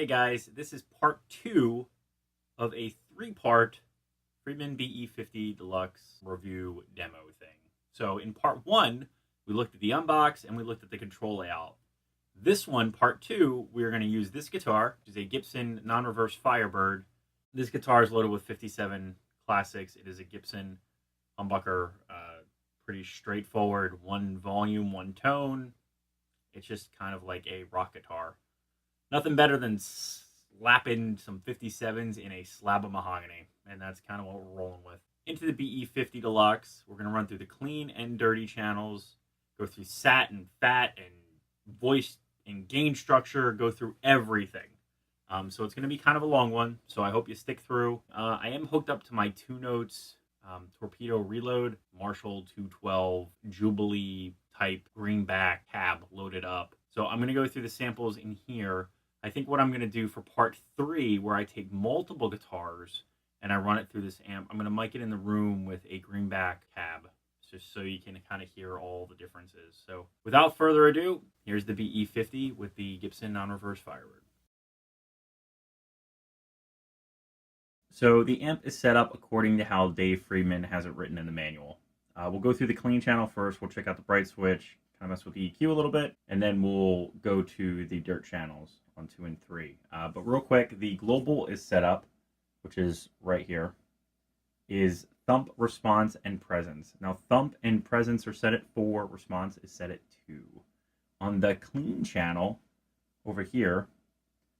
Hey guys, this is part 2 of a 3-part Friedman BE50 Deluxe review demo thing. So in part 1, we looked at the unbox and we looked at the control layout. This one, part 2, we're going to use this guitar, which is a Gibson non-reverse Firebird. This guitar is loaded with 57 classics. It is a Gibson humbucker, pretty straightforward, one volume, one tone. It's just kind of like a rock guitar. Nothing better than slapping some 57s in a slab of mahogany, and that's kind of what we're rolling with. Into the BE50 Deluxe, we're going to run through the clean and dirty channels, go through SAT and FAT and voice and gain structure, go through everything. So it's going to be kind of a long one, so I hope you stick through. I am hooked up to my 2-notes Torpedo Reload, Marshall 212, Jubilee type greenback cab loaded up. So I'm going to go through the samples in here. I think what I'm going to do for part 3, where I take multiple guitars and I run it through this amp, I'm going to mic it in the room with a greenback cab, just so you can kind of hear all the differences. So without further ado, here's the BE50 with the Gibson non-reverse Firebird. So the amp is set up according to how Dave Friedman has it written in the manual. We'll go through the clean channel first. We'll check out the bright switch, kind of mess with the EQ a little bit, and then we'll go to the dirt channels on 2 and 3. But real quick, the global is set up, which is right here, is thump, response, and presence. Now, thump and presence are set at 4, response is set at 2. On the clean channel over here,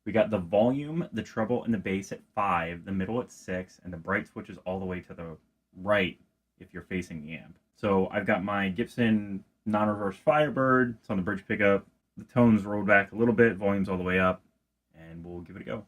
we got the volume, the treble, and the bass at 5, the middle at 6, and the bright switch is all the way to the right if you're facing the amp. So I've got my Gibson non-reverse Firebird. It's on the bridge pickup. The tones rolled back a little bit, volume's all the way up, and we'll give it a go.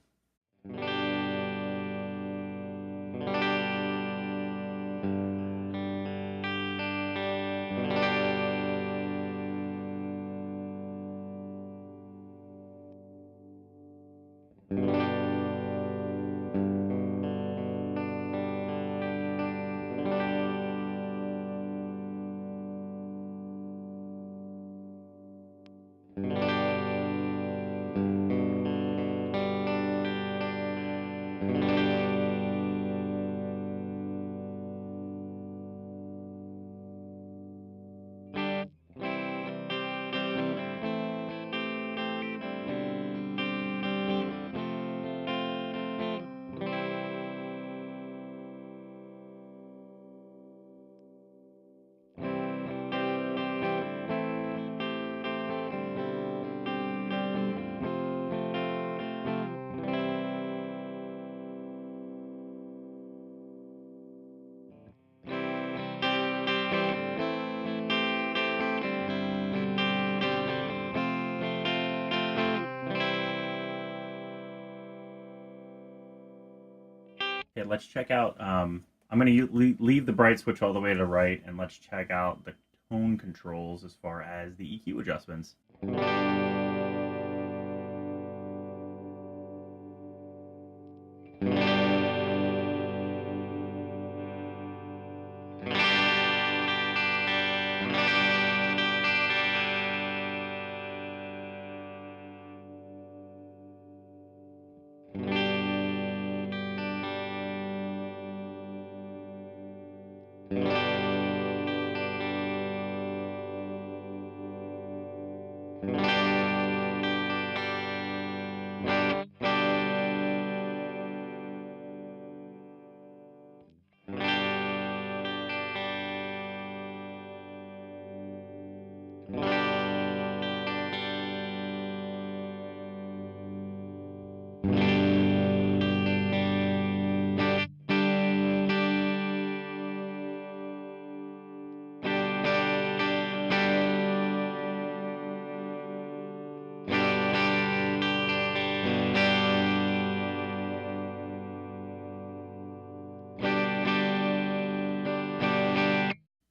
Okay, let's check out, I'm going to leave the bright switch all the way to the right, and let's check out the tone controls as far as the EQ adjustments.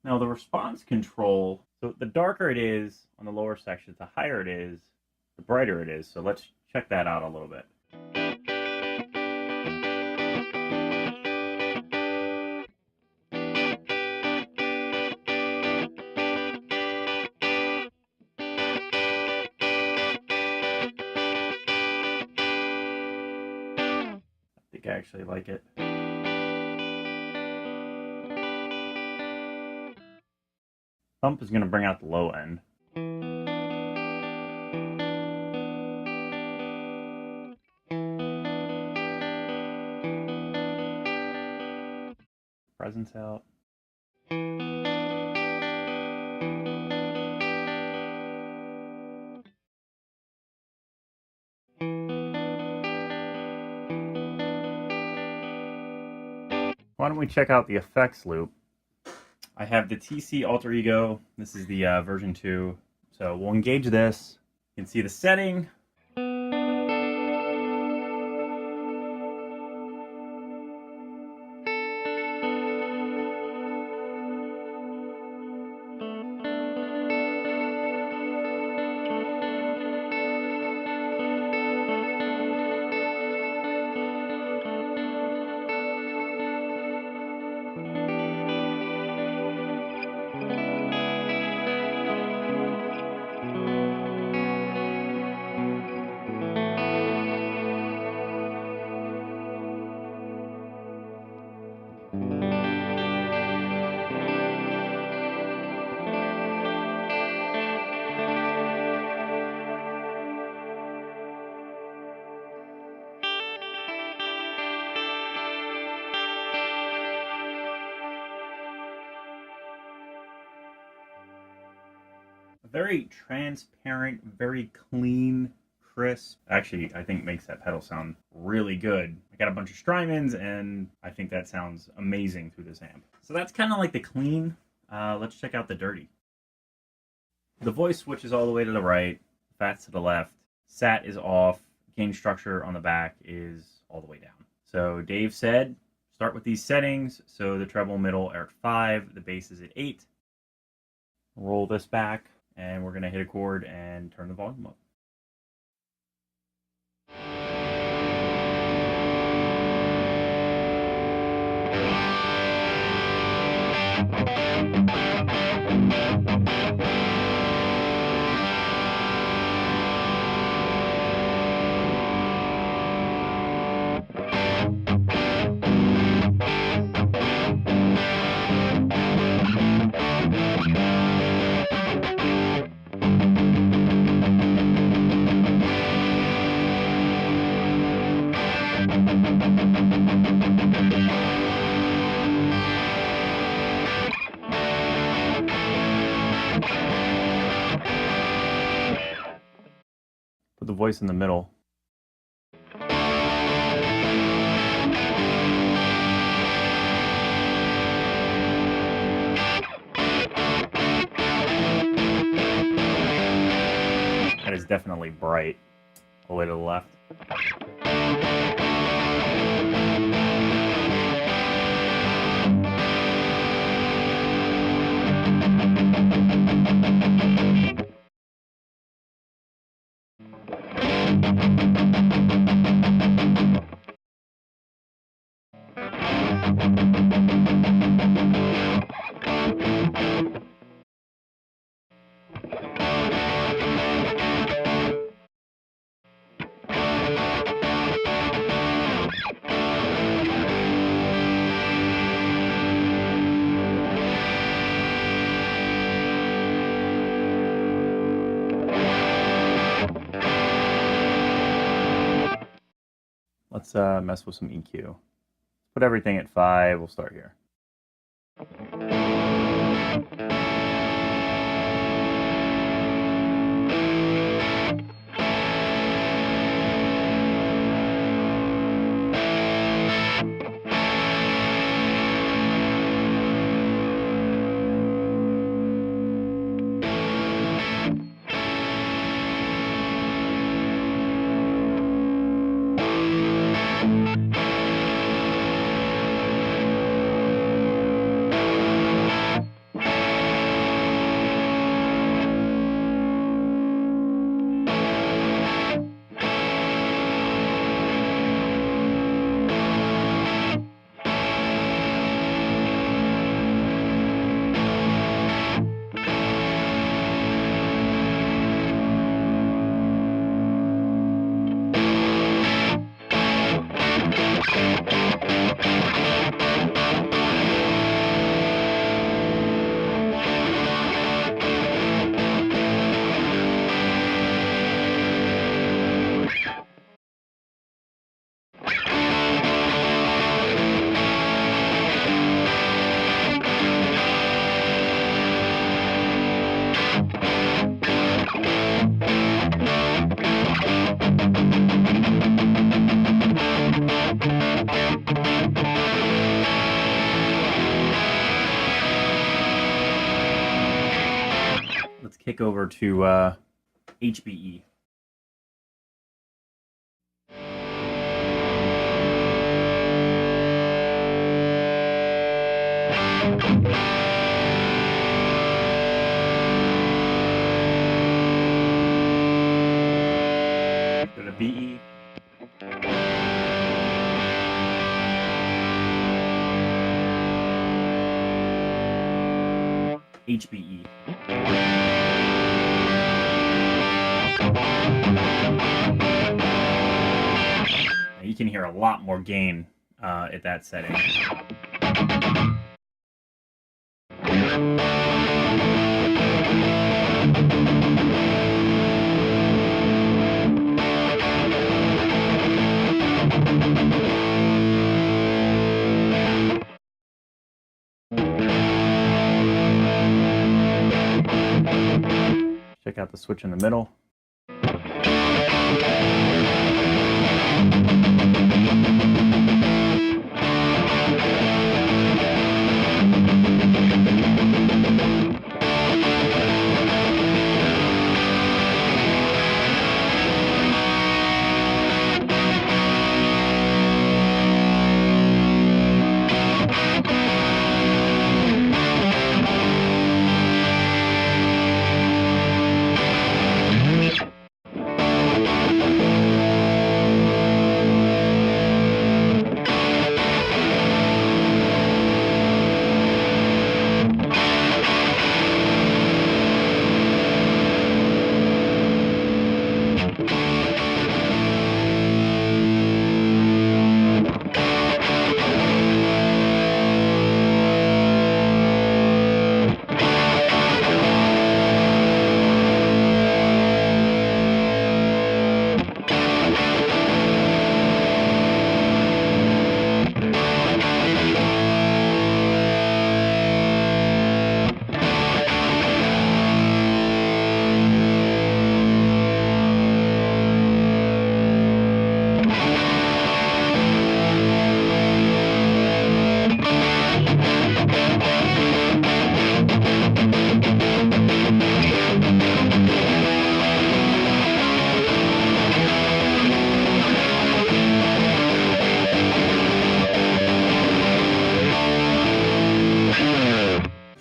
Now the response control, so the darker it is on the lower section, the higher it is, the brighter it is. So let's check that out a little bit. I actually like it. Thump is going to bring out the low end. Presence out. Why don't we check out the effects loop? I have the TC Alter Ego. This is the version 2. So we'll engage this. You can see the setting. Very transparent, very clean, crisp. Actually, I think makes that pedal sound really good. I got a bunch of Strymons, and I think that sounds amazing through this amp. So that's kind of like the clean. Let's check out the dirty. The voice switches all the way to the right, fats to the left, sat is off, gain structure on the back is all the way down. So Dave said, start with these settings. So the treble middle are at 5, the bass is at 8. Roll this back. And we're going to hit a chord and turn the volume up. Put the voice in the middle. That is definitely bright all the way to the left. Let's mess with some EQ. Put everything at 5. We'll start here. kick over to HBE. Go to BE. HBE. Now you can hear a lot more gain at that setting. Check out the switch in the middle.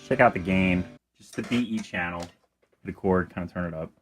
Check out the gain, just the BE channel, the chord, kind of turn it up.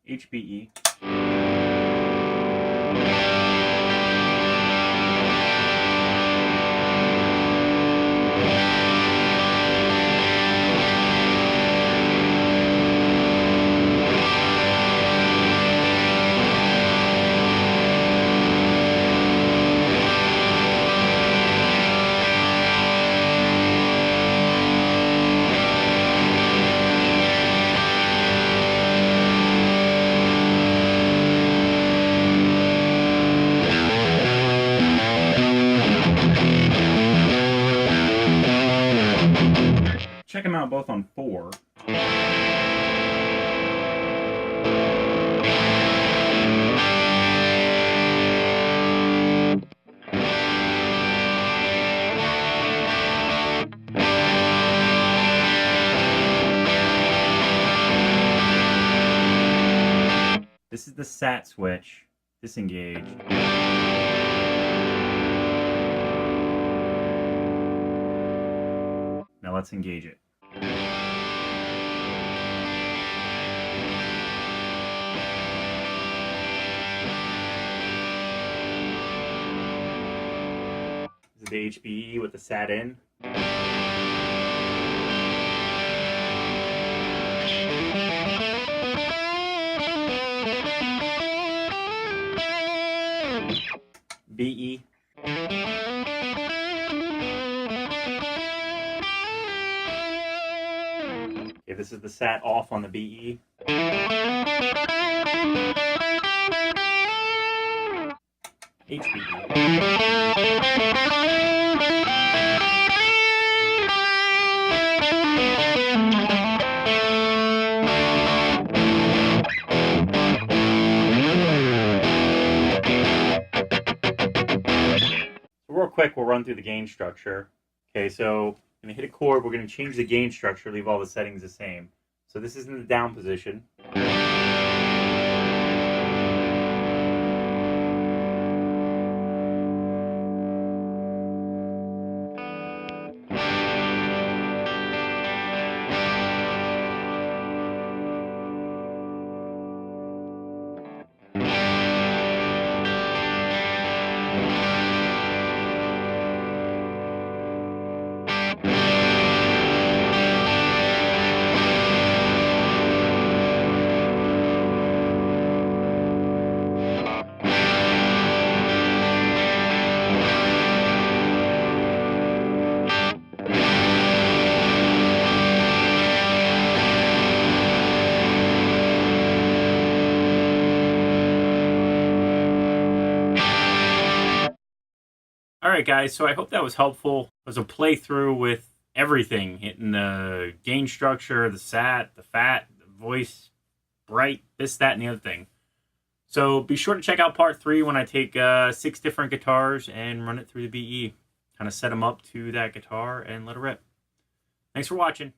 HBE. Check them out both on 4. This is the SAT switch. Disengage. Now let's engage it. This is the HBE with the SAT in. BE. Okay, this is the sat off on the BE. Real quick, we'll run through the gain structure. Okay, so I'm going to hit a chord. We're going to change the gain structure, leave all the settings the same. So this is in the down position. All right, guys, so I hope that was helpful. It was a playthrough with everything, hitting the gain structure, the sat, the fat, the voice, bright, this, that, and the other thing. So be sure to check out part 3 when I take 6 different guitars and run it through the BE. Kind of set them up to that guitar and let it rip. Thanks for watching.